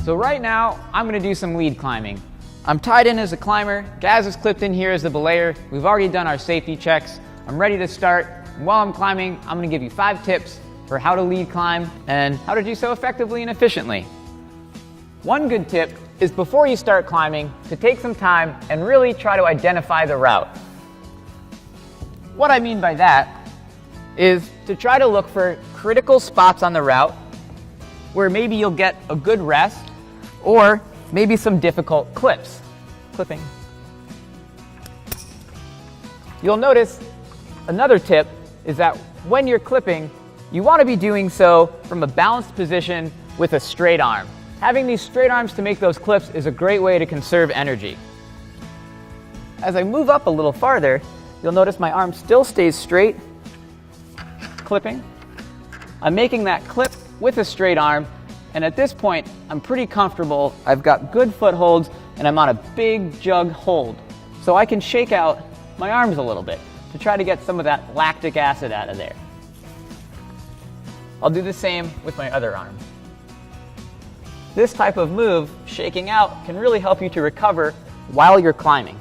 So right now, I'm going to do some lead climbing. I'm tied in as a climber, Gaz is clipped in here as the belayer. We've already done our safety checks. I'm ready to start. And while I'm climbing, I'm going to give you 5 tips for how to lead climb and how to do so effectively and efficiently. One good tip is before you start climbing to take some time and really try to identify the route. What I mean by that is to try to look for critical spots on the route where maybe you'll get a good rest or maybe some difficult clipping. You'll notice another tip is that when you're clipping, you want to be doing so from a balanced position with a straight arm. Having these straight arms to make those clips is a great way to conserve energy. As I move up a little farther, you'll notice my arm still stays straight, clipping. I'm making that clip with a straight arm, and at this point, I'm pretty comfortable. I've got good footholds, and I'm on a big jug hold. So I can shake out my arms a little bit to try to get some of that lactic acid out of there. I'll do the same with my other arm. This type of move, shaking out, can really help you to recover while you're climbing.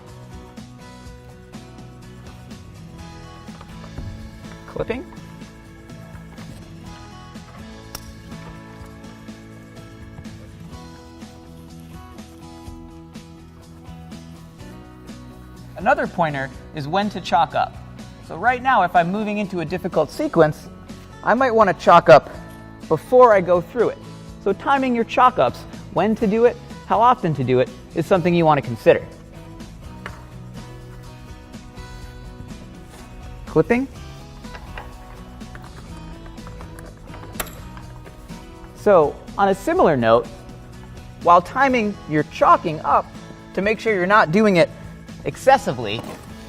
Clipping. Another pointer is when to chalk up. So right now, if I'm moving into a difficult sequence, I might want to chalk up before I go through it. So timing your chalk ups, when to do it, how often to do it, is something you want to consider. Clipping. So on a similar note, while timing your chalking up to make sure you're not doing it excessively,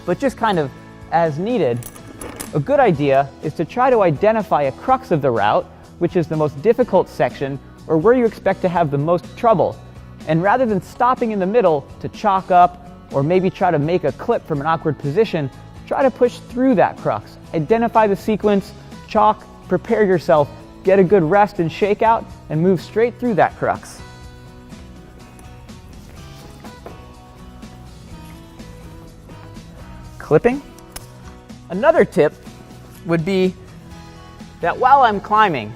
but just kind of as needed, a good idea is to try to identify a crux of the route, which is the most difficult section or where you expect to have the most trouble. And rather than stopping in the middle to chalk up or maybe try to make a clip from an awkward position, try to push through that crux. Identify the sequence, chalk, prepare yourself, get a good rest and shake out, and move straight through that crux. Clipping. Another tip would be that while I'm climbing,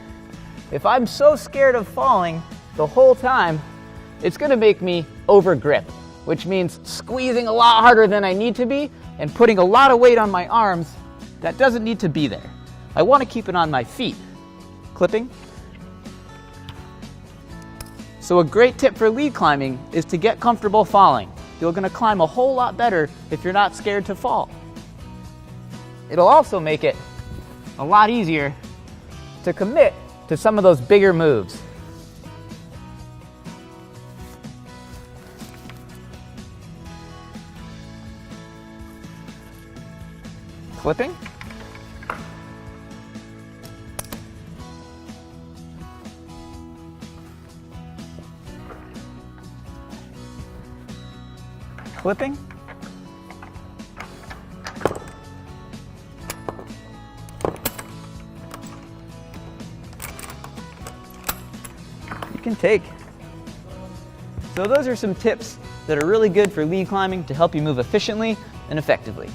if I'm so scared of falling the whole time, it's going to make me over grip, which means squeezing a lot harder than I need to be and putting a lot of weight on my arms that doesn't need to be there. I want to keep it on my feet. Clipping. So a great tip for lead climbing is to get comfortable falling. You're going to climb a whole lot better if you're not scared to fall. It'll also make it a lot easier to commit to some of those bigger moves. Clipping. Clipping. You can take. So those are some tips that are really good for lead climbing to help you move efficiently and effectively.